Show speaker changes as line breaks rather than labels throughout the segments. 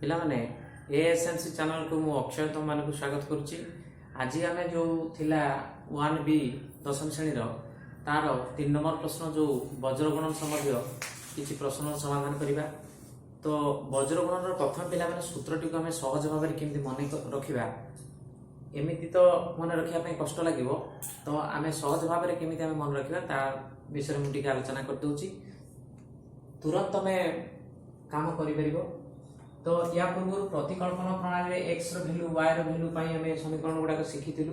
पिला माने एएसएमसी चैनल को मु अक्षय तुम मान स्वागत करुच्ची। आज आम जो थिला 1B दशम श्रेणी तार 3 नंबर प्रश्न जो वज्रगुणन संबंधी किसी प्रश्न समाधान करवा। तो वज्रगुणन प्रथम पिला माने सूत्रटी को आम सहज भाव में केमती मन रखा एमती तो मन रखापी कष्ट लगे, तो आम सहज भाव में केमी आम मन रखा तार विषय मुझे आलोचना करदे। तुरंत तुम काम कर। तो या पूर्व प्रतिकल्पन प्रणाली एक्स रैल्यू वाई रैल्यू आम समीकरण गुड़ाक शिखीलु।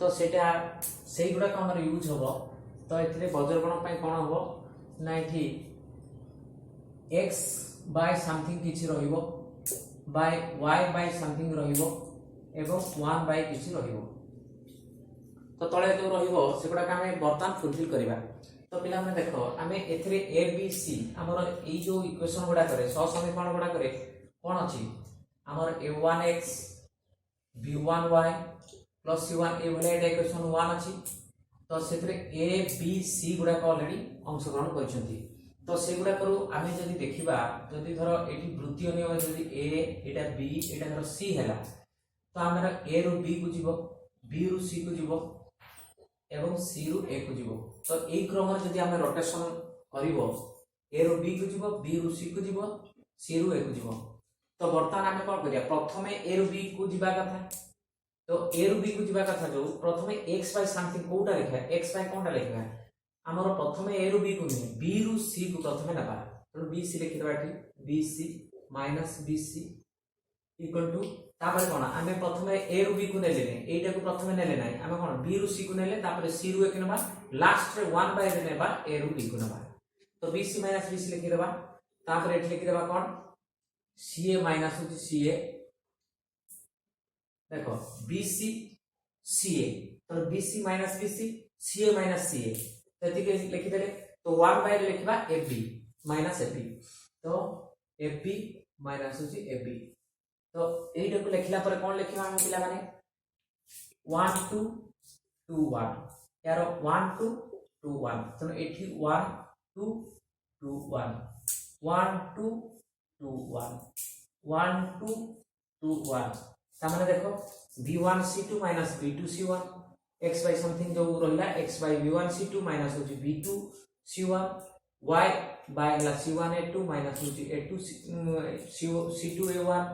तो से गुड़ाक आम यूज हम। तो ये वज्रगुणन कौन हम ना ये एक्स बाय समथिंग किसी बाय वाई बाय समथिंग एवं 1 बाय किसी तो तले जो रहा आम बर्तमान फुलफिल करवा। तो पिला माने देखो आम ए बी सी आमर ये जो इक्वेशन गुड़ाक समीकरण गुड़ाक कौन अच्छी आमर a1x b1y प्लस c1 ए भले इक्वेशन 1 अच्छी। तो से ए बी सी गुड़ाक ऑलरेडी अंशग्रहण करछंती। तो से गुड़ाक आम जदि देखिबा जदि धर एठी वृत्तीय नियम जदि ए एटा बी एटा धर सी हैला, तो आमर ए रु बी को जीवो, बी रु सी को जीवो एवं सी रु ए को जीवो। तो एई क्रम जदि आम रोटेशन करिवो ए रु बी को जीवो, बी रु सी को जीवो, सी रु ए को जीवो। तो बर्तमान आम कौन करिया प्रथम ए रु बी को जीवा कथा। तो ए रु बी को जीवा कथा जो प्रथम एक्स बाय समथिंग कोटा लिखा एक्स बाय कोनटा लिखा हमर प्रथम ए रु बी को नहीं बी रु सी को प्रथम नबा। तो बी सी लिखि दबा एठी B C minus B C equal to तापर कोन आमे प्रथम ए रु बी को नेले नै एटा को प्रथम नेले नै आमे कोन बी रु सी को नेले तापर सी रु ए को नबा लास्ट रे 1 बाय रे नेबा ए रु बी को नबा। तो B C minus B C लिखि दबा तापर एठी लिखि दबा कोन सी ए माइनस होची सी ए देखो बी सी सी ए। तो B C minus B C A minus C A तो एति लिखि देले। तो 1 बाय लिखबा A B minus A B. तो ए बी माइनस होची ए बी। तो एटा को लिखला पर कोन लिखबा हम पिला माने 1 2 2 1 यार 1 2 2 1। तो एठी 1 2 2 1 1 2 2 1 1 2 2 1 तामाने देखो b1 c2 minus b2 c1 x by something जो रहला x bye b1 c2 minus होची b2 c1 y by La c1 a2 minus होची a2 c2 a1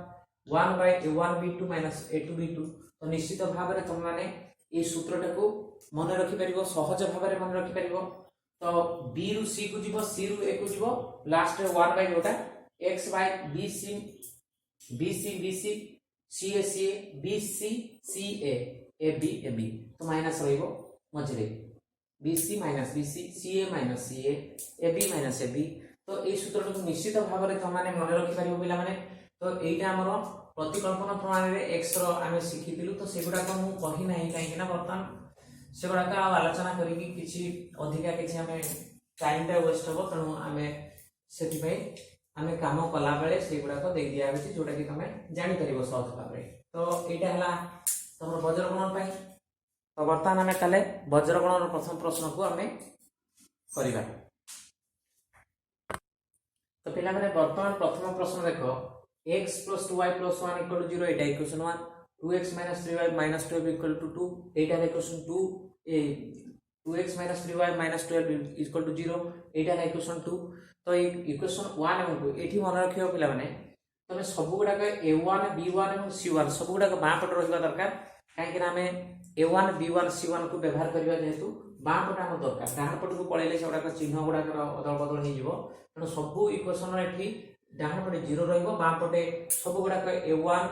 1 bye a1 b2 minus a2 b2। तो निश्चित भाव में तुम माने ये सूत्रटा को मन रखि परिबो, सहज भाव में मन रखि परिबो। तो b रु c को जीवो, c रु a को जीवो, लास्ट रे 1 बाय जोटा x by bc bc bc ca ca bc ca ab ab। तो माइनस रहिबो मझरे bc minus bc ca minus ca ab minus ab। तो ए सूत्र को निश्चित भाव में तुम माने मन रखि परिबो पिला माने। तो एटा हमर प्रतिकल्पन प्रणाली रे x रो आमे शिखितिलु। तो सेगुडा को मु कहि नाही काहे ना बर्तमान सेगुडा का आलोचना करी किछि अधिका किछि आमे टाइम टा वेस्ट हो। तणु आमे सेति भाई आमे काम कला बेले से गुडा को दे दिया होची जोटा कि तमे जानि परिबो सहज भाव रे। तो एटा हला तमर वज्रगुणन पई। तो वर्तमान आमे काले वज्रगुणन प्रथम प्रश्न को आमे करिबा। तो पिला माने वर्तमान प्रथम प्रश्न देखो x + 2y + 1 = 0 एटा इक्वेशन 1 2x - 3y - 12 = 2 एटा इक्वेशन 2 ए 2x - 3y - 12 = 0 एटा इक्वेशन 2। तो इक्वेशन 1 एवं 2 एठी मन रखियो पिला माने तमे सब गुडा के a1 b1 एवं c1 सब गुडा के बाँ पट रहिबा दरकार। काहे कि नामे a1 b1 c1 को व्यवहार करबा जेतु बाँ पट हम दरकार। डाहाण पट को पळेले से गुडा के चिन्ह गुडा के अदल बदल हे जिवो। तनो सब इक्वेशन रे एठी डाहाण पटे 0 रहिबो, बाँ पटे सब गुडा के a1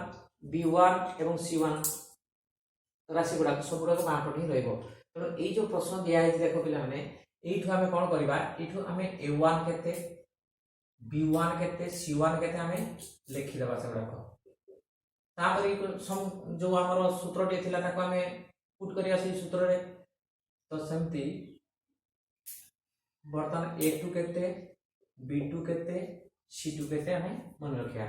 b1 एवं c1 राशि गुडा सब गुडा के बाँ पटे ही रहिबो। तनो एई जो प्रश्न दिया है देखो पिला माने एठु हमें कोन करबा एठु हमें a1 केते b1 केते c1 केते हमें लिखि देबा सेगुडा को। तापर जो हमर सूत्रटे थिला ताको हमें पुट करिया से सूत्र रे। तो सेमती बर्तन a2 केते b2 केते c2 केते हमें मन रखिया।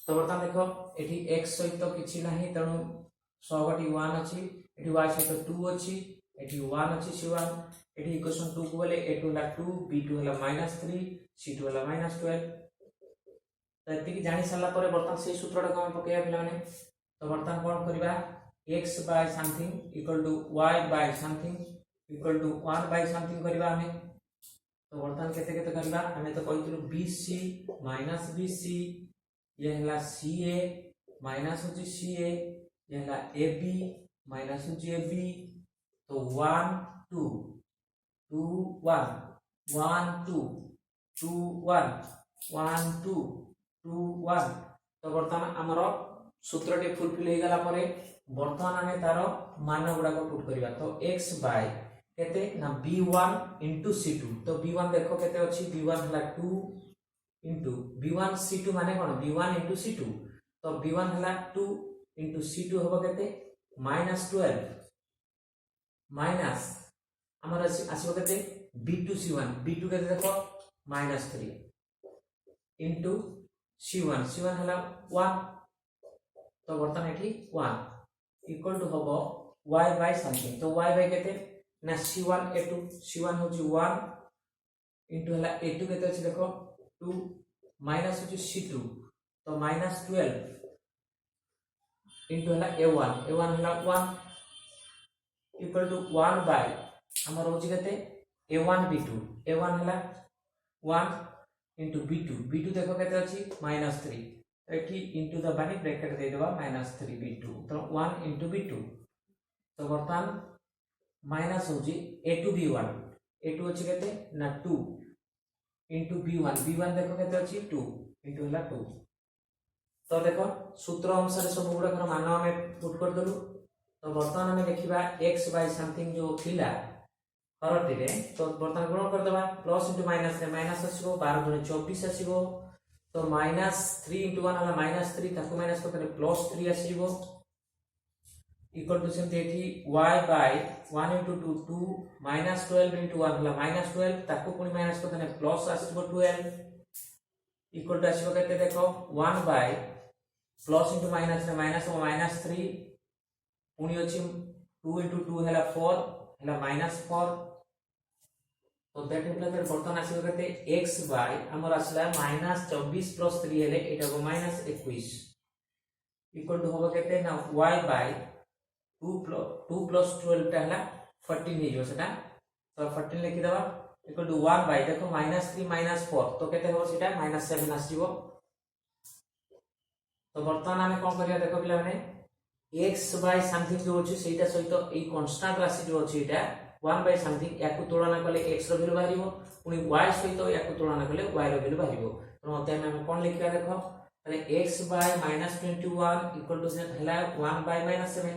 तो बर्तन देखो एठी x सहित किछि नाही तणु 100 1 अछि, एठी y सहित 2 अछि, एठी 1 अछि c1 एठी इक्वेशन 2 को बोले a2 ला 2 b2 ला -3 c2 ला -12 तो एतिकी जानि सारला परे बर्तमान से सूत्रटा को हम पकेया पिला माने तो बर्तमान कोन करबा x by something equal to y by something equal to 1 by something करबा हमें तो बर्तमान केते केते करबा हमें तो कहितलु bc minus bc ये हला ca minus होची ca ये हला ab minus होची ab तो 1 2 2 1 1 2 2 1 1 2 2 1 तो बर्तमान हमर सूत्रटी फुलफिल हे गला परे बर्तमान हमें तार मान गुडा को पुट करबा तो x बाय केते ना b1 c2 तो b1 देखो केते अछि b1 हला 2 b1 c2 माने कोन b1 c2 तो b1 हला 2 c2 होबो केते -12 माइनस हमर आसीबो केते b2 c1 b2 केते देखो -3 c1 c1 हला 1 तो बर्तमान एठी 1 इक्वल टू होबो y बाय समथिंग तो y बाय केते ना c1 c1 होची 1 इनटू हला a2 केते अछि देखो 2 माइनस होची c2 तो -12 इनटू हला a1 हला 1 इक्वल टू 1 बाय हमर होची केते a1 b2 हला 1 इनटू b2 देखो केते अछि -3 एठी इनटू द बानी ब्रैकेट दे देबा -3 b2 तो 1 इनटू b2 तो बर्तमान माइनस होजी a2 b1 a2 अछि केते ना 2 इनटू b1 देखो केते अछि 2 इनटू हला 2 तो देखो सूत्र अनुसार सब गुडा कर मान हमें पुट कर दलु तो बर्तमान हमें देखिबा x बाय समथिंग जो थिला हरटी रे तो बर्तमान गुण कर देबा प्लस इनटू माइनस रे माइनस आसीबो 12 गुणे 24 आसीबो तो -3 into 1 हला -3 ताको माइनस करते +3 आसीबो इक्वल टू सेम एठी y बाय 1 into 2 2 -12 into 1 हला -12 ताको पुनी माइनस करते प्लस आसीबो 12 इक्वल टू आसीबो केते देखो 1 बाय प्लस into माइनस रे माइनस हो -3 पुनी अछि 2 into 2 हला 4 हला -4 तो दैट इम्प्लाइज दैट बर्तमान आसीबो केते x बाय हमर आसला -24 + 3 हेले एटा को -21 इक्वल टू होबो केते ना y बाय 2 + 12 टा हला 14 हे जो सेटा तो 14 लिखि दबा इक्वल टू 1 बाय देखो -3 -4 तो केते हो सेटा -7 आसीबो तो बर्तमान हमें कोन करिया देखो पिला माने x बाय समथिंग जो अछि सेटा सहित ए कांस्टेंट राशि जो अछि एटा 1 बाय समथिंग याकु तुलना कले x रो वैल्यू बाहिरिबो पुनी y सहित याकु तुलना कले y रो वैल्यू बाहिरिबो तो मते हम कोन लिखिया देखो तले x बाय -21 इक्वल टू सेट हला 1 बाय -7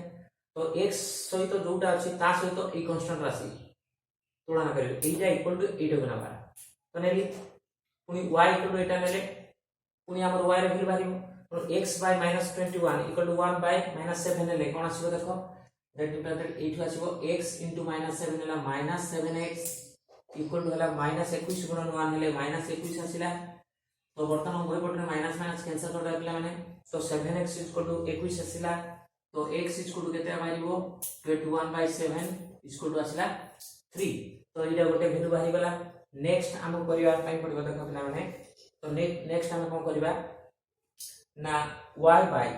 तो x सहित जोटा अछि ता सहित ए कांस्टेंट राशि तुलना करियो एटा इक्वल टू 8 बनाबा तो नेली पुनी y इक्वल टू एटा नेले पुनी हमर y रो वैल्यू बाहिरिबो तो x by -21 equal to 1 by -7 नेले कोन आसीबो देखो दैट इम्प्लाइज दैट एठु आसीबो x into -7 हला -7x इक्वल टू हला -21 गुणन 1 हेले -21 आसिला तो बर्तमान हम उभय पटरे माइनस माइनस कैंसिल कर देबा माने तो 7x इक्वल टू 21 आसिला तो x इक्वल टू केते मारिबो 21/7 इक्वल टू आसिला 3 तो इडा गोटे वैल्यू बाहिर गला नेक्स्ट हम करिया टाइम पड़िबो देखो पिला माने तो नेक्स्ट हम कोन करिबा ना y बाय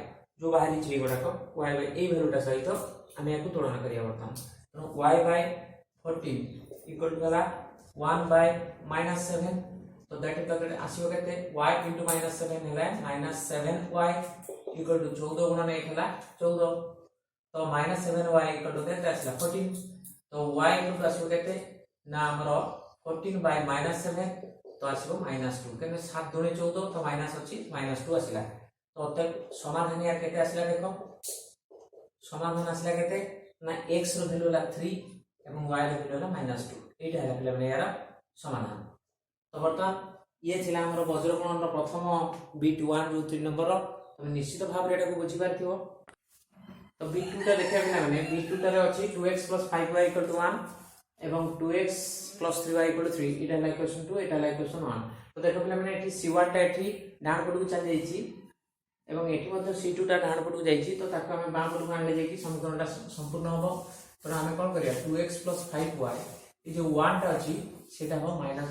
जो बाहरी छी गोडा को y बाय ए वैल्यूटा सहित हमें याकु तुलना करिया बर्तमान तो y बाय 14 इक्वल टू हला 1 बाय -7 तो दैट इज द आसीबो केते y into -7 हेला -7y इक्वल टू 14 गुणन 1 हेला 14 तो -7y इक्वल टू केते आसीला 14 तो y इक्वल टू आसीबो केते ना हमरो 14 बाय -7 तो आसीबो -2 केते 7 दुणे 14 तो माइनस अछि -2 आसीला तो तक समाधान या केते आसीला देखो समाधान आसीला केते ना x रो वैल्यू ला 3 एवं y रो वैल्यू ला -2 एटा है पिला माने यार समाधान तो बर्तमान ये छिला हमर वज्रकोण रो प्रथम बिट 1 जो 3 नंबर रो तुम निश्चित भाव रे एटा को बुझी पारथियो तो बिट 2 टा देखिया बिना माने बिट 2 टा रे अछि 2x + 5y = 1 एवं 2x + 3y = 3 एटा ला इक्वेशन 2 एटा ला इक्वेशन 1 तो देखो पिला माने एठी c1 टा एठी डान पटू चल जाईची एवं एठी मध्ये c2 टा डान पटू जाईची तो ताको हम बाम पटू आनले जेकी समीकरणटा संपूर्ण होबो तो हमें कोन करिया 2x + 5y ये जो 1 टा अछि सेटा हो -1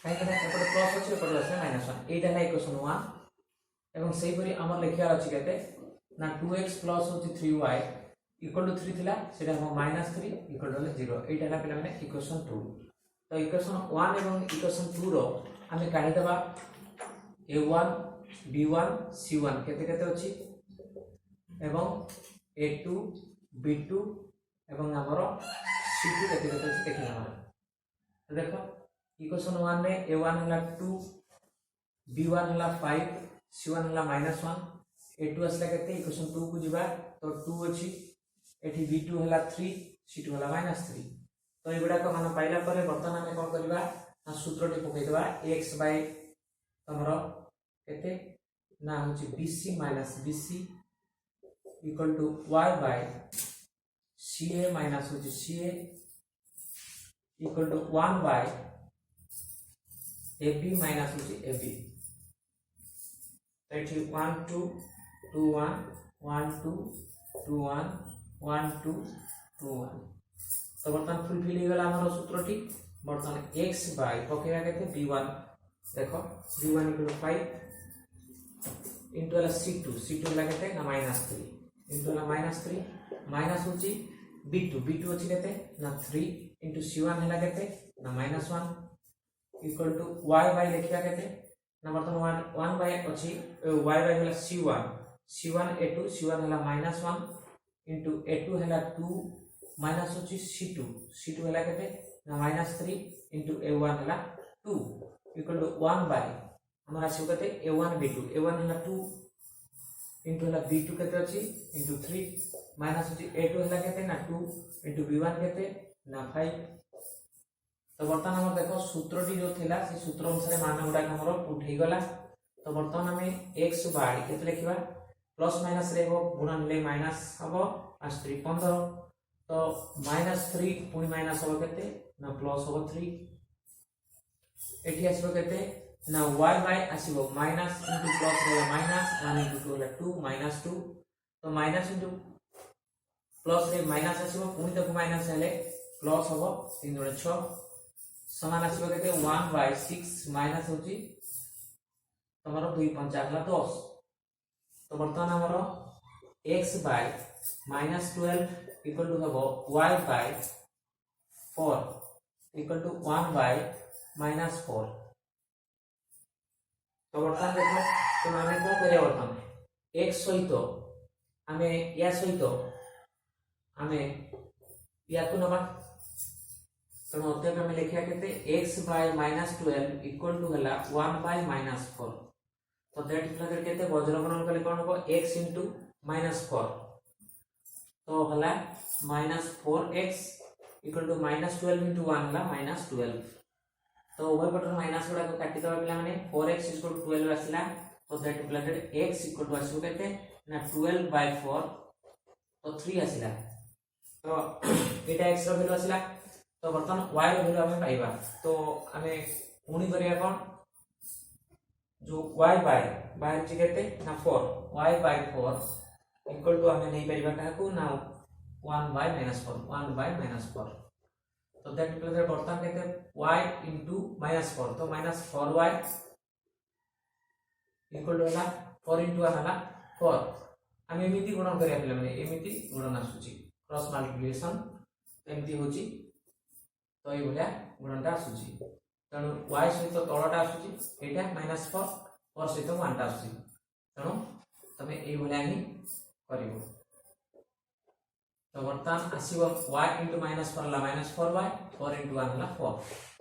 काहे कना एपटे प्लस अछि एपटे अछि -1 एटा ला इक्वेशन 1 एवं सेही परि हमर लिखिया अछि केते ना 2x प्लस होची 3y इक्वल टू 3 थिला सेटा हम -3 इक्वल टू 0 एटा हला पिला माने इक्वेशन 2 तो इक्वेशन 1 एवं इक्वेशन 2 रो हमें काढी देबा a1 b1 c1 केते केते अछि एवं a2 b2 एवं हमर c2 केते केते अछि देखिना तो देखो इक्वेशन 1 में a1 हला 2 b1 हला 5 c1 हला -1 a2 असला केते इक्वेशन 2 को जिबा तो 2 अछि एठी b2 हला 3 c2 हला -3 तो एगुडा को मान पाइला परे वर्तमान हमें कोन करबा ना सूत्रटी पकै देबा x बाय हमरो केते ना होची bc bc equal to y by ca minus होची ca equal to 1 by ab minus होची ab एठी 1 2 2 1 1 2 2 1 1 2 2 1 तो बर्तमान फुलफिल हो गला हमर सूत्रटी बर्तमान x बाय पकेया केते b1 देखो b1 इक्वल टू 5 इनटू वाला c2 ला केते ना -3 इनटू वाला -3 माइनस होची b2 अछि केते ना 3 इनटू c1 हला केते ना -1 इक्वल टू y बाय लिखिया केते ना बर्तमान 1 बाय अछि y बाय हला c1 a2 c1 हला -1 इनटू a2 हला 2 माइनस होची c2 हला केते ना -3 इनटू a1 हला 2 इक्वल टू 1 बाय हमरा आसी केते a1 b2 हला 2 इनटू हला b2 केते अछि इनटू 3 माइनस होची a2 हला केते ना 2 इनटू b1 केते ना 5 तो बर्तमान हमर देखो सूत्रटी जो थिला से सूत्र अनुसार मान गुडा हमर उठै गला तो बर्तमान हमें x बाय केते लिखिबा प्लस माइनस रे हो गुणन ले माइनस हबो 5 3 15 तो -3 पुनी माइनस हबो केते ना प्लस हबो 3 एठी आसीबो केते ना y बाय आसीबो माइनस इनटू प्लस रे माइनस 1 इनटू 2 ला 2 -2 तो माइनस इनटू प्लस रे माइनस आसीबो पुनी तक माइनस हेले प्लस हबो 3 2 6 समान आसीबो केते 1 बाय 6 माइनस होची तमरो 2 5 हला 10 तो बर्तमान हमरो x बाय -12 इक्वल टू हबो y by 4 equal to 1 by -4 तो बर्तमान देखो तो हमें कोन करे बर्तमान x सहित हमें या सहित हमें या को नबा तो होते में लिखिया केते x बाय -12 इक्वल टू हला 1 बाय -4 तो दैट इक्वल केते वज्र गुणन कले कोन हो x इनटू -4 तो हला -4x इक्वल टू -12 इनटू 1 हला -12 तो उभय पटर माइनस गुडा को काटी दबा पिला माने 4x इक्वल टू 12 आसिला तो that equal x equal to आसु केते ना 12 बाय 4 तो 3 आसिला तो एटा x रो वैल्यू आसिला तो बर्तमान y रो वैल्यू हमें पाइबा तो हमें पुणी करिया कोन जो y बाय केते ना 4 y बाय 4 इक्वल टू हमें नहीं परिबा काकू ना 1 बाय -4 तो दैट इक्वल बर्तमान केते y इनटू -4 तो -4y इक्वल टू हला 4 इनटू 1 हला 4 हम एमिति गुणन करिया पिला माने एमिति गुणन आसुची क्रॉस मल्टीप्लिकेशन एमिति होची तो ए भलिया गुणनटा आसुची तणु y सहित तळटा आसुची एटा -4 और सहित 1 टा आसुची तणु तमे ए भलिया ही करिवो तो बर्तमान आसीबो y इनटू -4 ला -4y 4 इनटू 1 ला 4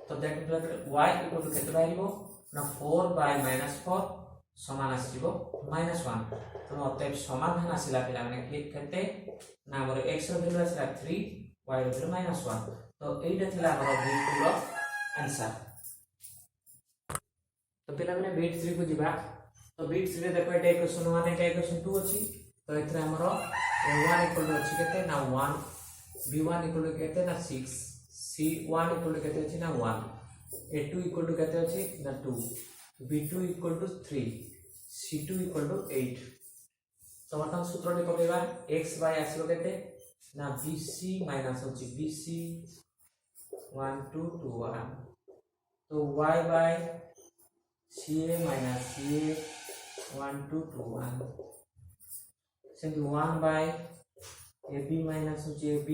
तो that equal y equal to केते बाहिबो ना 4 बाय -4 समान आसीबो -1 तो अतएव समाधान आसिला पिला माने केते ना हमर x रो वैल्यू आसिला 3 y रो वैल्यू -1 तो एटा थिला हमर बीट 2 रो आंसर तो पिला माने बीट 3 को जिबा तो बीट 3 रे देखो एटा इक्वेशन 1 एटा इक्वेशन 2 अछि तो एथरे हमर a1 इक्वल टू अछि केते ना 1 b1 इक्वल टू केते ना 6 c1 इक्वल टू केते अछि ना 1 a2 इक्वल टू केते अछि ना 2 b2 equal to 3 c2 equal to 8 तो वर्तमान सूत्रटी पकेबा x बाय आसीबो केते ना bc माइनस होची bc 1 2 2 1 तो y by ca minus ca 1 2 2 1 सेमती 1 बाय AB माइनस होची AB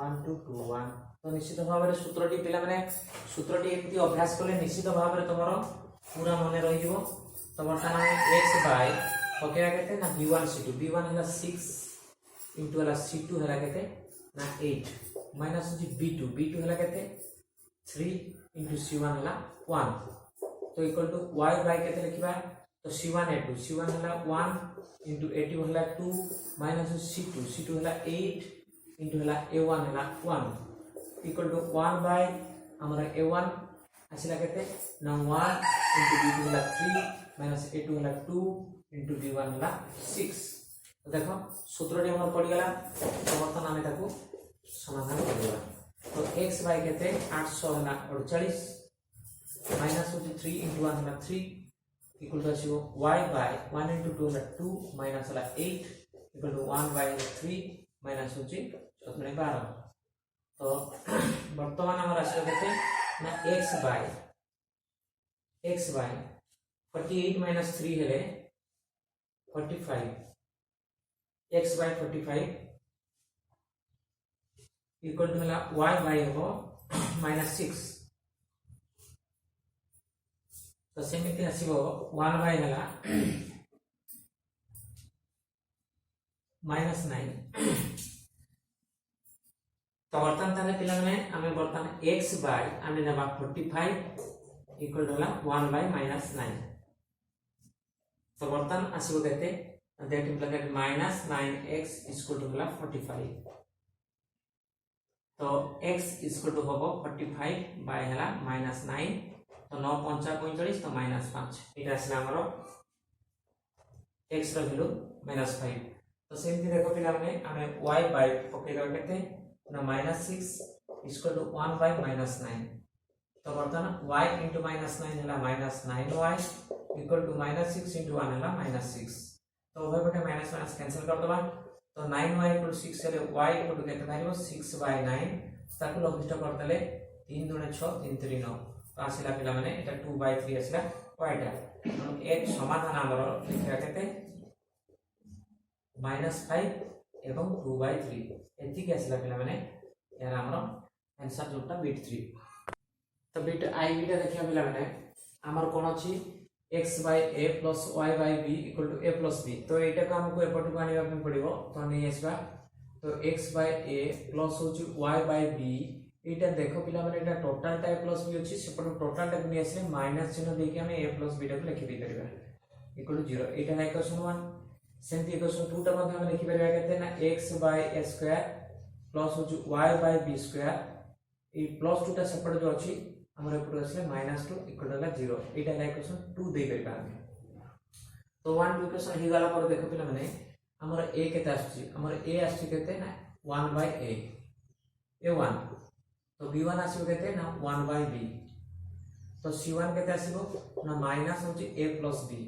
1 2 2 1 तो निश्चित भाव में सूत्रटी पिला माने सूत्रटी एमती अभ्यास कले निश्चित भाव में तुमरो पूरा मन रही जीवो तो वर्तमान x बाय ओके केते ना b1 c2 b1 हला 6 इनटू हला c2 हला केते ना 8 माइनस होची b2 हला केते 3 इनटू c1 हला 1 तो इक्वल टू y बाय केते लिखिबा तो c1 a2 हला 1 इनटू a2 हला 2 माइनस c2 हला 8 इनटू हला a1 हला 1 इक्वल टू 1 बाय हमरा a1 आसिला केते ना 1 इनटू b2 हला 3 माइनस a2 हला 2 इनटू b1 हला 6 तो देखो सूत्रटी हमर पड़ गेला तो वर्तमान हमें ताको समाधान करबा तो x बाय केते 800 हला 48 माइनस होची 3 इनटू 1 हला 3 इक्वल टू आसीबो y बाय 1 इनटू 2 हला 2 माइनस हला 8 इक्वल टू 1 बाय 3 माइनस होची 12 तो वर्तमान हमर आसीबो केते ना x बाय 48 माइनस 3 हेले 45 x बाय 45 इक्वल टू हला y बाय हो माइनस 6 तो सेमिति आसीबो 1 बाय हला माइनस 9 तो वर्तमान ताने पिला माने आमे वर्तमान x बाय आमे नबा 45 इक्वल टू 1 बाय माइनस 9 तो वर्तमान आसीबो केते that implies that minus 9x equal to 45 तो x इक्वल टू होबो 45 बाय हला माइनस 9 तो 9 5 45 तो माइनस 5 एटा आसला हमरो x रो वैल्यू माइनस 5 तो सेमती देखो पिला माने आमे y बाय पके दो केते ना minus 6 equal to 1 by minus 9 तो वर्तमान y into माइनस 9 हला minus 9y equal to minus 6 into 1 हला माइनस 6 तो उभय पटे माइनस माइनस कैंसिल कर दबा तो 9y इक्वल 6 हेले y इक्वल टू केते बारिबो 6 by 9 ताकू लघुष्ट कर देले 3 2 6 3 3 9 तो आसिला पिला माने एटा 2 by 3 आसिला y टा हम एक समाधान हमरो लिखा केते -5 एवं 2 by 3 एति के आसिला पिला माने यार हमरो आंसर जोटा बिट 3 तो बिट आई बिटा देखिया पिला माने हमर कोन अछि x by a plus y by b equal to a plus b तो एटा को हमको एपट को आनिबा पे पड़िबो तो नै आसबा तो x by a plus होची y by b एटा देखो पिला माने एटा टोटल टा प्लस b अछि सेपट टोटल टा नै आसले माइनस चिन्ह देके हम a plus b टा को लिखि दे करबा इक्वल टू 0 एटा है इक्वेशन 1 सेंती इक्वेशन 2 टा मध्ये हम लिखि परबा केते ना x by a square plus होची y by b square A plus 2 टा सेपट जो अछि हमर ऊपर असले -2 इक्वल टू 0 एटा है इक्वेशन 2 दे करबा तो 1 2 इक्वेशन ही गला पर देखो पिला माने हमर a केते आछि हमर a आछि केते ना 1 by a a1 तो b1 आछि केते ना 1 by b तो c1 केते आसीबो ना माइनस होची a plus b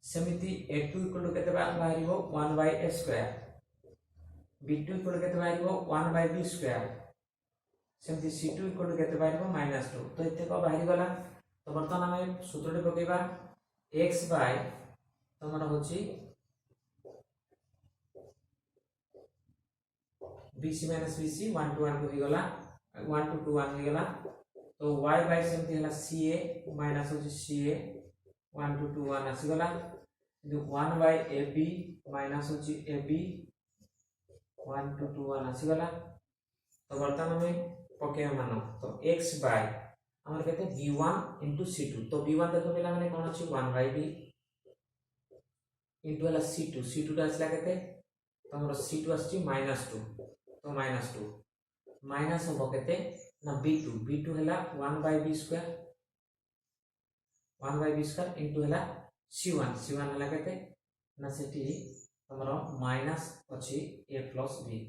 समिति a2 इक्वल टू केते बाहरिबो 1 by a square b2 equal केते बाहरिबो 1 by b स्क्वायर सेमती c2 इक्वल टू केते बाहरिबो -2 तो एते को बाहरि गला तो वर्तमान हम सूत्रटी पकेबा x बाय तमरा होची bc bc 1 to 1 हो गला 1 to 2 1 हो गला तो y बाय सेमती हला ca माइनस होची ca 1 to 2 1 आसी गला 1 by ab माइनस होची ab 1 to 2 1 आसी गला तो वर्तमान में पके मानो तो x बाय हमर कहते b1 into c2 तो b1 देखो पिला माने कोन अछि 1 by b into हला c2 टा असला कहते तो हमर c2 अछि -2 तो -2 माइनस हो कहते ना b2 हला 1 by b square 1 by b square into हला c1 हला कहते ना सेठी हमर माइनस अछि a plus b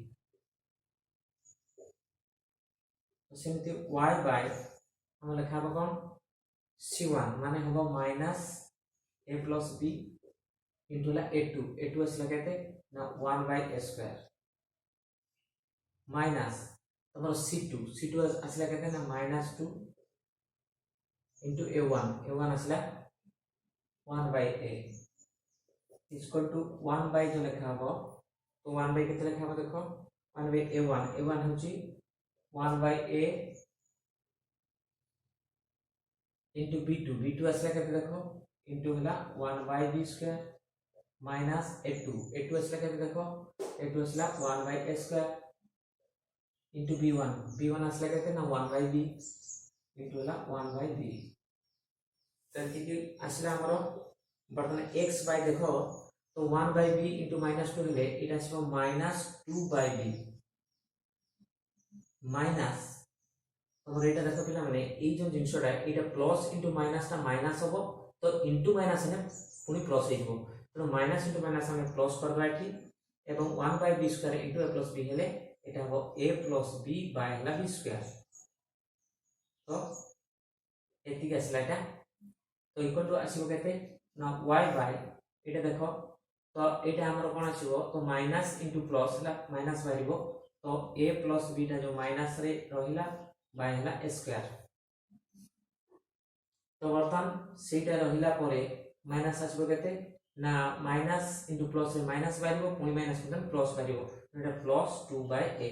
तो सेमती y बाय हम लिखा बा कोन c1 माने होबो minus a plus b into ला a2 असला कहते ना 1 by a स्क्वायर माइनस तमरो c2 असला कहते ना -2 into a1 असला 1 by a equal to 1 by जो लिखा हो तो 1 by कितने लिखा हो देखो 1 by a1 होची 1 by a into b2 असला केते देखो into हला 1 by b square minus a2 असला केते देखो a2 असला 1 by a square into b1 असला केते ना 1 by b into हला 1 by b तंती की असला हमरो बर्तन x by देखो तो 1 by b into -2 ले इटा आसबो -2 by b माइनस तो एटा देखो पिला माने ए जो जिंसटा एटा प्लस इनटू माइनस ता माइनस होबो तो इनटू माइनस ने पुनी प्लस हेबो तो माइनस इनटू माइनस हम प्लस करबा एठी एवं 1 by b square into a plus b हेले एटा हो a plus b by हला b स्क्वायर तो एति के असला एटा तो इक्वल टू आसीबो केते ना y by एटा देखो तो एटा हमर कोन आसीबो तो माइनस इनटू प्लस हला माइनस बारिबो तो a plus b टा जो माइनस रे रहिला बाय हला a स्क्वायर तो बर्तन सीटा रहिला परे माइनस आसबो केते ना माइनस इनटू प्लस रे माइनस बारिबो पुनी माइनस मतलब plus बारिबो Etah plus 2 by a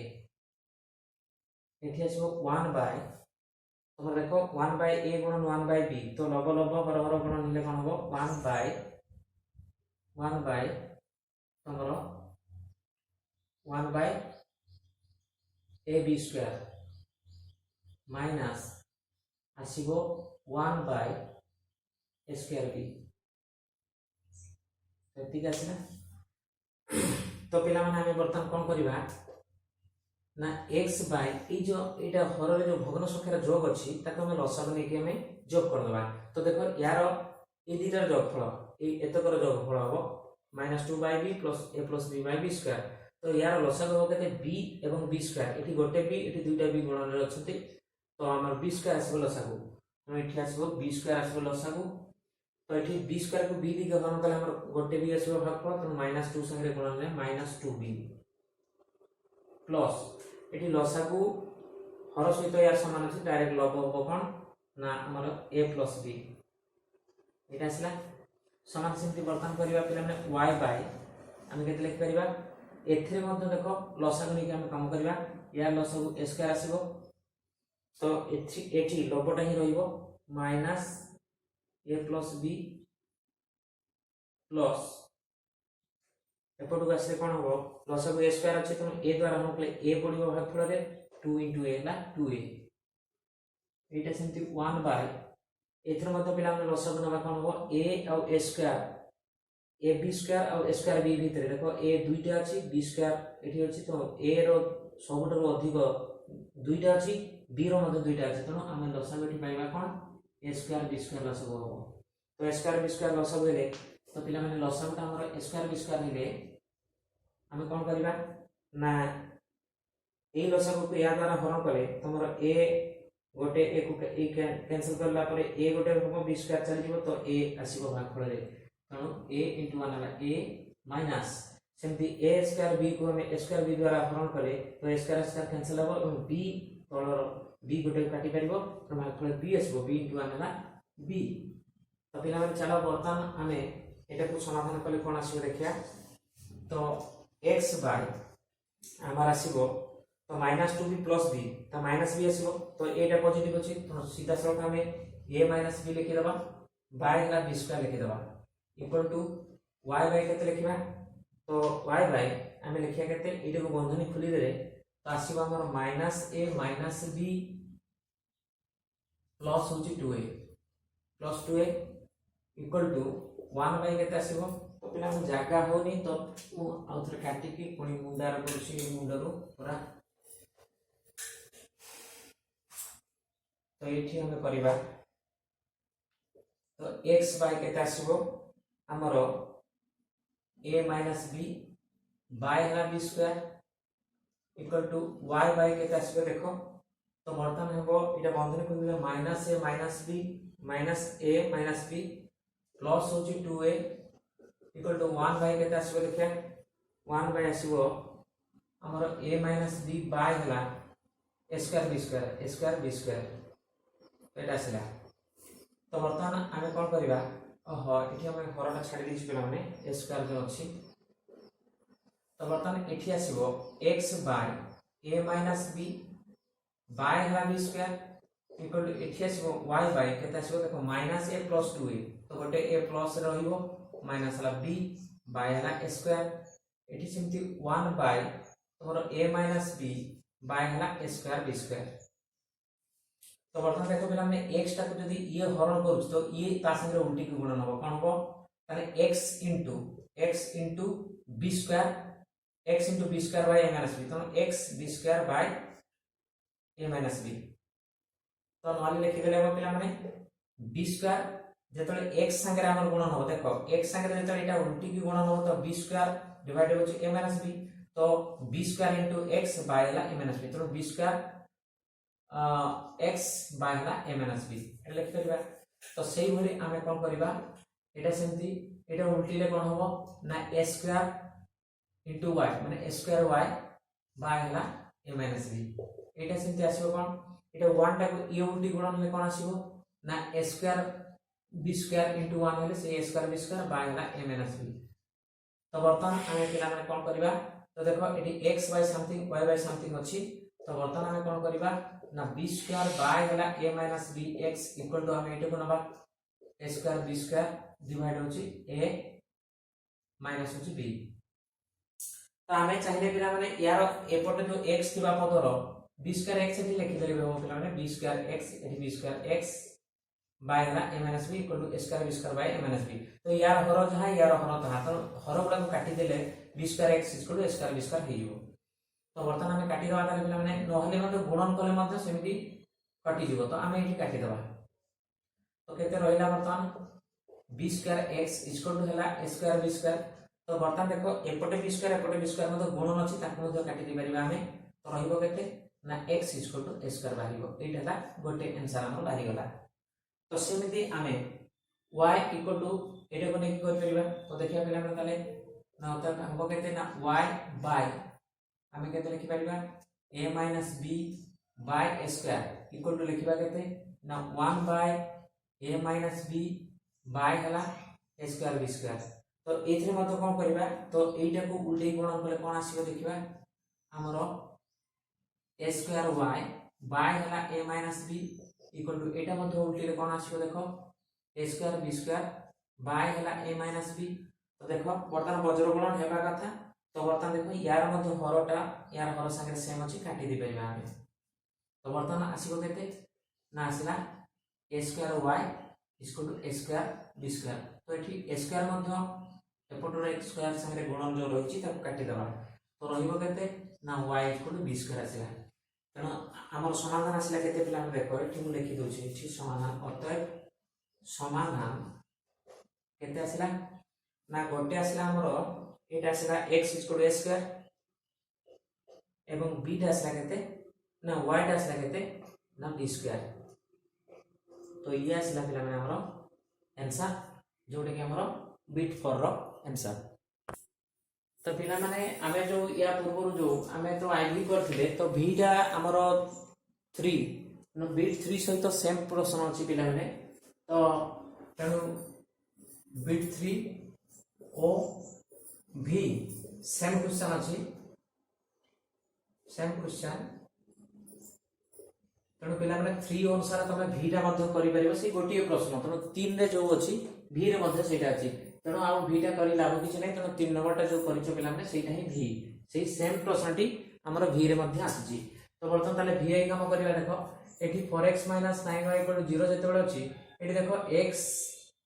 एठी आसबो 1 by तमर देखो 1 by a गुणन 1 by b तो लब बराबर गुणन ले कोन होबो 1 by तमर 1 by a b square minus आसीबो 1 by a स्क्वायर b ठीक আছে না তো पिला माने हम बर्तन कोन करिबा ना x by ई जो एटा हर रे जो भग्न संख्यार जोग अछि ताको हम लसागु नै कि हम जोग कर देबा तो देखो यार ई दीटार जोगफल ई एतकर जोगफल हो -2 by b plus a plus b by b square तो यार लसागु हो केते b एवं b स्क्वायर एठी गोटे b एठी दुईटा b गुणन रे अछंती तो हमर b स्क्वायर आसीबो लसागु हम एठी आसीबो b स्क्वायर आसीबो लसागु तो एठी b स्क्वायर को b दिके हरण कले हमर गोटे b आसीबो भागफल तो -2 संगे गुणन रे -2b प्लस एठी लसागु हर सहित यार समान अछि डायरेक्ट लब हो कोन ना हमर a plus b एटा आसला समान सिंपली बर्तन करिबा पिला माने y by हम केते लिख परिबा एथरे मध्ये देखो लसागु नै कि हम काम करिबा यार लसागु a स्क्वायर आसीबो तो एठी लबटा ही रहिबो minus a plus b plus एपटो आसे कोन हो लसागु a स्क्वायर अछि तो a द्वारा हम कहले a पडिबो भागफल रे 2 into a La 2a Etah सेंति 1 by एथर मध्ये पिला हम लसागु नबा कोन हो a और a square a b square और a स्क्वायर b भीतर देखो a दुईटा अछि b स्क्वायर एठी अछि तो a रो सबटरो अधिक दुईटा अछि b रो मध्ये दुईटा अछि तनो हम लसागु एठी पाइबा कोन a स्क्वायर b स्क्वायर लसागु हो तो a स्क्वायर b स्क्वायर लसागु हेले तो पिला माने लसागु हमर a स्क्वायर b स्क्वायर हेले हम कोन करिबा ना ए लसागु को या द्वारा हरण करे तमरो a गोटे a को a कैंसिल करला परे a गोटे हम b स्क्वायर चली जिवो तो a आसीबो भागफल रे तनो a * 1 हला a माइनस सेमति a स्क्वायर b को हम a स्क्वायर b द्वारा हरण करे तो a स्क्वायर स्क्वायर कैंसिल हो और b तळर b गोटे काटी परिबो तो भागफल b आसीबो b * 1 हला b तो पिला माने चलो बर्तन हमें एटा को समाधान करले कोन आसीबो देखिया तो x by हमारा आसीबो तो -2b plus b तो -b आसीबो तो एटा पॉजिटिव अछि तो सीधा सलख हमें a - b लिखि दबा by हला b स्क्वायर लिखि दबा इक्वल टू y by केते लिखिबा तो y by हमें लिखिया केते एटा को बंधनी खुली देले तो आसीबो हमर -a - b प्लस होची 2a plus 2a equal to 1 by केते आसीबो तो पिला हम जागा होनी तो मु आउथरे काटी की कोनी मुंडार करसी मुंडरो पूरा तो एठी हम करबा तो x by केते आसीबो हमरो a - b by हला b square equal to y by केते आसीबो देखो तो बर्तन हेबो एटा बंधन करले -a - b प्लस होची 2a इक्वल टू 1 by केते आसीबो देखिया 1 by आसीबो हमरो a - b by हला a स्क्वायर b स्क्वायर एटा आसीला तो बर्तमान आमे कोन करिबा ओहो एठी हम हरटा छाडी दिस पिला माने a स्क्वायर जो अछि तो बर्तमान एठी आसीबो x by a minus b by हला b स्क्वायर इक्वल टू एठी आसीबो y बाय केते आसीबो देखो माइनस a प्लस 2a तो गोटे a प्लस रहिबो माइनस हला b बाय हला a स्क्वायर एठी सिमती 1 बाय तोर a माइनस b बाय हला a स्क्वायर b स्क्वायर तो बर्तमान देखो पिला हमने x टा को जदी ये हरण करू तो ये ता संगे उल्टी को गुणन हो कोन को ताने x into b square x into b square by a minus b तो x b square by a minus b तो नॉन लिखि देले हम पिला माने b स्क्वायर जेतले x संगे हमर गुणन हो देखो x संगे जेतले एटा उल्टी की गुणन हो तो b स्क्वायर डिवाइडेड हो a माइनस b तो b square into x by ला a माइनस b तो b स्क्वायर x बाय ला a माइनस b एटा लिखि परिबा तो सेही भली हमें कोन करिबा एटा सेमती एटा उल्टी ले कोन होबो ना a स्क्वायर इनटू y माने a स्क्वायर y बाय ला a माइनस b एटा सेमती आसीबो कोन एटा 1 टा को ए उल्टी गुणन ले कोन आसीबो ना a square b square into 1 हेले से a square b square by ला a माइनस b तो बर्तमान हमें पिला माने कोन करिबा तो देखो एटी x by something y by something अछि तो बर्तमान हमें कोन करिबा ना b स्क्वायर बाय हला a minus b x equal to हमें एटे को नबा a square b square divide होछि a माइनस होछि b तो हमें चाहिए पिला माने यार एपटे जो x थिबा पदर b स्क्वायर x एठी लिखि देले हो पिला माने b स्क्वायर x एठी b स्क्वायर x बाय हला a minus b equal to a square b square by a minus b तो यार हर जहा यार हर तहा तो हर गुडा को काटी देले b square x equal to a square b square हे जिवो तो बर्तमान हमें काटी दवा ताले पिला माने नहले मते गुणन कले मते सेमिति काटी जिवो तो हमें एठी काटी दवा तो केते रहिला बर्तमान b square x equal to हला a स्क्वायर b स्क्वायर तो बर्तमान देखो एपटे b स्क्वायर मते गुणन अछि ताको मते काटी दि परिबा हमें तो रहिबो केते ना x equal to a square बाहिबो एटा हला गोटे आंसर हमर बाहि गला तो सेमिति हमें y इक्वल टू एटा को नेकी कर परिबा तो देखिया पिला मन ताले ना तो हमको केते ना y बाय हमें केते लिखि परिबा a minus b by a square equal to लिखिबा केते ना 1 by a minus b by हला a स्क्वायर b स्क्वायर तो एथरे मतो कोन करबा तो एटा को उल्टे गुणन करले कोन आसीबो देखिबा हमरो a स्क्वायर y बाय हला a minus b equal to एटा मतो उल्टे ले कोन आसीबो देखो a square b square by हला a माइनस b तो देखो वर्तमान बज्र गुणन हेबा कथा तो वर्तमान देखो यार मतो हरटा यार हर संगे सेम अछि काटी दि परिबा हम तो वर्तमान आसीबो केते ना आसीला a square y equal to a square b square तो एठी a स्क्वायर मतो एपटर x स्क्वायर संगे गुणन जो रहिछि ताको काटी दबा तो रहिबो केते ना y equal to b square आसीला तनो हमर समाधान आसीला केते पिला हम देखो एठी मु लिखि दोछि एठी समाधान अतएव समाधान केते आसीला ना गोटे आसीला हमर एटा आसीला x equal to a square एवं b टा आसीला केते ना y टा आसीला केते ना b स्क्वायर तो ये आसीला पिला माने हमर आंसर जोटे कि हमर बिट 4 रो आंसर तो पिला माने आमे जो या पूर्व जो आमे तो आईवी करथिले तो v टा हमर 3 नो बिट 3 सहित सेम प्रश्न अछि पिला माने तो तनु बिट 3 ओ v सेम क्वेश्चन अछि सेम क्वेश्चन तनु पिला माने 3 अनुसार तमे v टा मध्ये करि परिबो से गोटिए प्रश्न तनु 3 रे जो अछि v रे मध्ये सेटा अछि तनु आ v टा करि लाभ किछ नै तनु 3 नंबर टा जो परिचय पिला माने सेटा ही v सेही सेम प्रश्नटी हमर v रे मध्ये आछि तो वर्तमान ताले v आई काम करिवा देखो एठी 4x 9y 0 जते बेले अछि एठी देखो x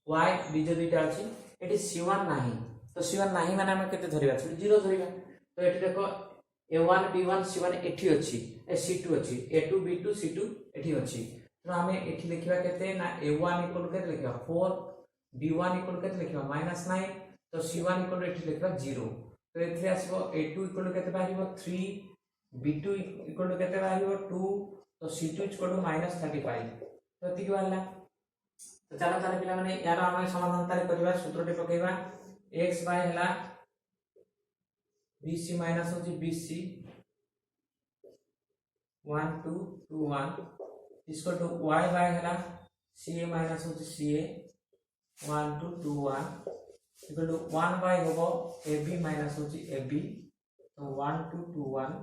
y b जो दुईटा अछि एठी c1 नाही तो c1 नाही माने हम केते धरिबा 0 धरिबा तो एठी देखो a1 b1 c1 एठी अछि c2 अछि a2 b2 c2 एठी अछि तो हमें एठी लिखिबा केते ना a1 इक्वल केते लिखिबा 4 b1 इक्वल केते लिखिबा -9 तो c1 इक्वल एठी लिखिबा 0 तो एथि आसीबो a2 इक्वल केते बाहिबो 3 b2 इक्वल केते बाहिबो 2 तो c2 इक्वल -35 तो एति बाहला तो चलो ताले पिला माने यार हम समाधान ताले करिबा सूत्रटी पकेबा x बाय हला bc माइनस होची bc 1 2 2 1 equal to y by हला ca माइनस होची ca 1 to 2 1 equal to 1 by होबो AB माइनस होची AB तो 1 to 2 1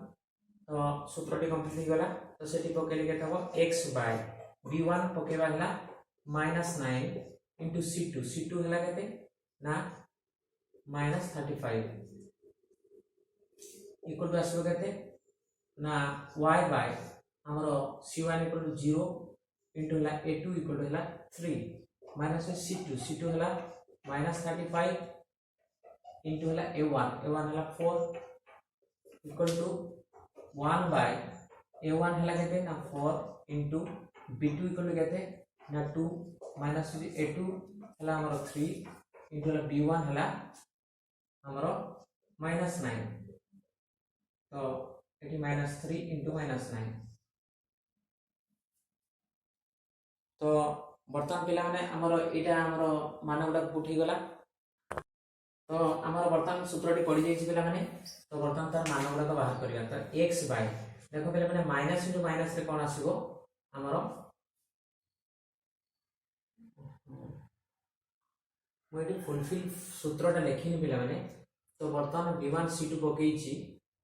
तो सूत्रटी कंप्लीट हो गला तो सेठी पकेले केते हो x बाय b1 पकेबा हला -9 into c2 हला केते ना -35 इक्वल टू आसो केते ना y बाय हमरो c1 इक्वल टू 0 into हला a2 इक्वल टू हला 3 माइनस c2 हला -35 into हला a1 हला 4 इक्वल टू 1 बाय a1 हला केते ना 4 into b2 इक्वल टू केते ना 2 माइनस a2 हला हमरो 3 into हला b1 हला हमरो -9 तो एटी -3 into -9 तो वर्तमान पिला माने हमरो एटा हमरो मान गुडा उठी गला तो हमरो वर्तमान सूत्रटी पड़ी जाई पिला माने तो वर्तमान तार मान गुडा बाहर करिया तो x बाय देखो पिला माने माइनस into माइनस रे कोन आसीबो हमरो मोइटी फुलफिल सूत्रटा लेखिनी पिला माने तो वर्तमान b1 c2 पकेइची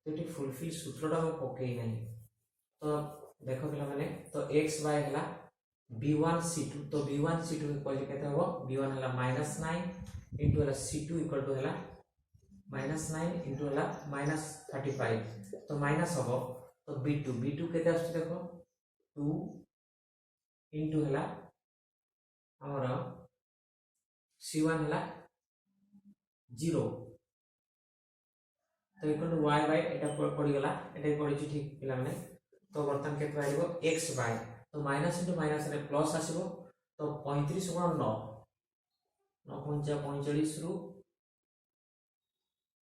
तो एटी फुलफिल सूत्रटा हम पकेइ नै तो देखो पिला माने तो x बाय हला b1 c2 तो b1 c2 इक्वल केते हो b1 हला -9 into हला c2 इक्वल टू हला -9 into हला -35 तो माइनस हो तो b2 केते आछी देखो 2 into हला हमरा c1 हला 0 तो इक्वल टू y बाय एटा पड़ी गला एटा पड़ी ठीक पिला माने तो वर्तमान केते आइबो x बाय तो माइनस into माइनस रे प्लस आसीबो तो 35 गुणन 9 9 पंचा 45 रु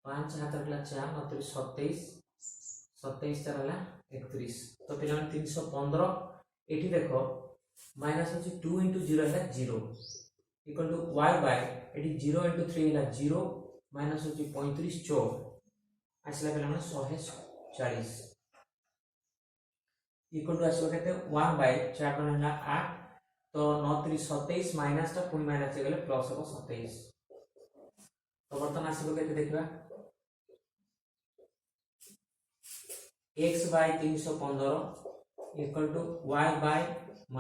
5 हाथ रखला 4 मतलब 27 27 चार हला 31 तो पिला 315 एठी देखो माइनस होची 2 into 0 हला 0 इक्वल टू y बाय एठी 0 into 3 हला 0 माइनस होची 35 4 आसला पिला 140 इक्वल टू आसो केते 1 बाय 4 गुणन हला 8 तो 9 3 27 माइनस ता पुनी माइनस गेले प्लस हो 27 तो बर्तन आसीबो केते देखबा x by 315 equal to y by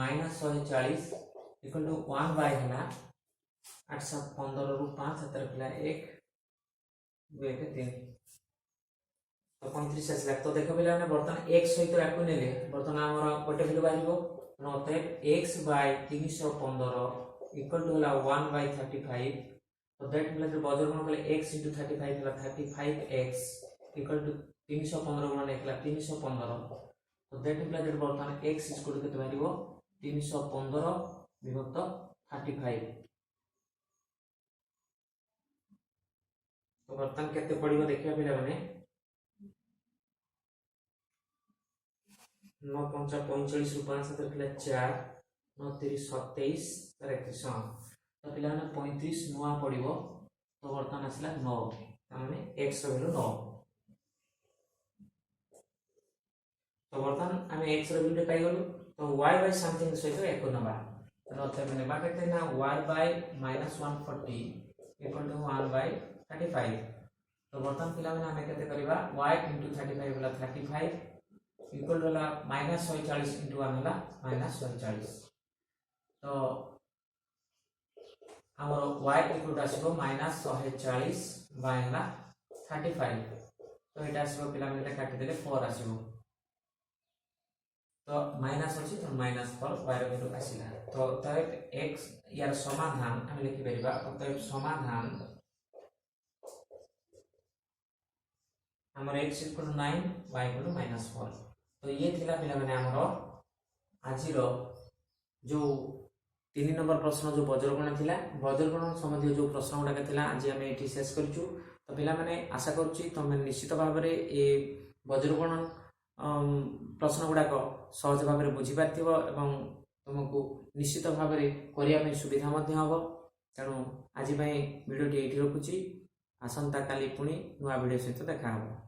minus 140 equal to 1 by हला 815 रु 5 7 पिला 1 2 के 3 तो 35 आसला तो देखो पिला ने बर्तन x सहित याकु नेले बर्तन हमर कोटे वैल्यू बाहिबो अतएव x बाय 315 इक्वल टू हला 1 बाय 35 तो दैट मींस बजर गुण कले x into 35 हला 35x इक्वल टू 315 गुण एकला 315 तो दैट मींस बर्तन x इक्वल टू केते बाहिबो 315 विभक्त 35 तो बर्तन केते पड़िबो देखिया पिला माने 9 पंचा 45 रु 5 7 किला 4 9 3 27 31 तो पिला ने 35 नोआ पड़िबो तो बर्तन आसला 9 माने x रो वैल्यू 9 तो बर्तन हम x रो वैल्यू पाई गलु तो y बाय समथिंग सहित एको नबा तो माने बा केते ना y by -140 equal to 1 by 35 तो बर्तन पिला माने हम केते करबा y into 35 वाला 35 इक्वल टू -140 into 1 हला -140 तो हमर y इक्वल टू आसीबो -140 बाय हला 35 तो एटा आसीबो पिला माने काटि देले 4 आसीबो तो माइनस अछि तो -4 y रो वैल्यू आसीला तो तब x यार समाधान हम लिखि परिबा तब समाधान हमर x equal to 9 y equal to -4 तो ये थिला पिला माने हमरो आजिरो जो 3 नंबर प्रश्न जो वज्रगण थिला वज्रगण संबंधी जो प्रश्न गुडा थिला आज हम एठी शेष करछु तो पिला माने आशा करछि तमे निश्चित भाव रे ए वज्रगण प्रश्न गुडा को सहज भाव रे बुझी पाथिबो एवं तुमको निश्चित भाव रे करिया में सुविधा मध्ये हबो तेणु आज वीडियो टी एठी रखुछि आसंता काली पुणी नुआ वीडियो सहित देखा हबो।